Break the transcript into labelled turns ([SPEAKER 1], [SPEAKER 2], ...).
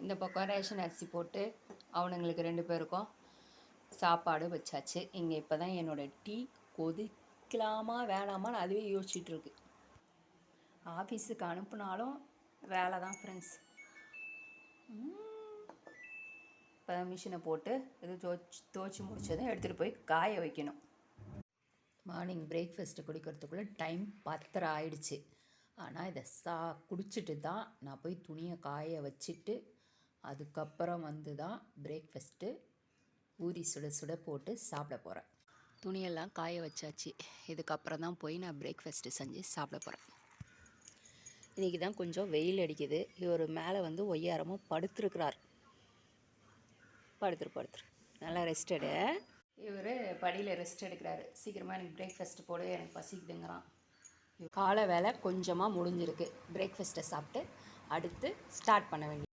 [SPEAKER 1] இந்த பக்கம் ரேஷன் அரிசி போட்டு அவனுங்களுக்கு 2 பேருக்கும் சாப்பாடு வச்சாச்சு. இங்கே இப்போ தான் என்னோடய டீ கொதிக்கலாமா வேணாமான்னு அதுவே யோசிச்சுட்ருக்கு. ஆஃபீஸுக்கு அனுப்புனாலும் வேலை தான் ஃப்ரெண்ட்ஸ். இப்போ மிஷினை போட்டு இது துவச்சி முடிச்சதும் எடுத்துகிட்டு போய் காய வைக்கணும். மார்னிங் பிரேக்ஃபாஸ்ட்டு குடிக்கிறதுக்குள்ளே டைம் 10:30 ஆயிடுச்சு. ஆனால் இதை குடிச்சிட்டு தான் நான் போய் துணியை காய வச்சுட்டு அதுக்கப்புறம் வந்து தான் பிரேக்ஃபாஸ்ட்டு பூரி சுட சுட போட்டு சாப்பிட போகிறேன். துணியெல்லாம் காய வச்சாச்சு. இதுக்கப்புறம் தான் போய் நான் பிரேக்ஃபாஸ்ட்டு செஞ்சு சாப்பிட போகிறேன். இன்றைக்கி தான் கொஞ்சம் வெயில் அடிக்குது. இவர் மேலே வந்து ஒய்யாரமும் படுத்துருக்கிறார். படுத்துரு நல்லா ரெஸ்ட் எடு. இவர் படியில் ரெஸ்ட் எடுக்கிறாரு. சீக்கிரமாக எனக்கு பிரேக்ஃபாஸ்ட்டு போடு, எனக்கு பசிக்குதுங்கிறான். காலை வேலை கொஞ்சமாக முடிஞ்சிருக்கு. பிரேக்ஃபாஸ்ட்டை சாப்பிட்டு அடுத்து ஸ்டார்ட் பண்ண வேண்டியது.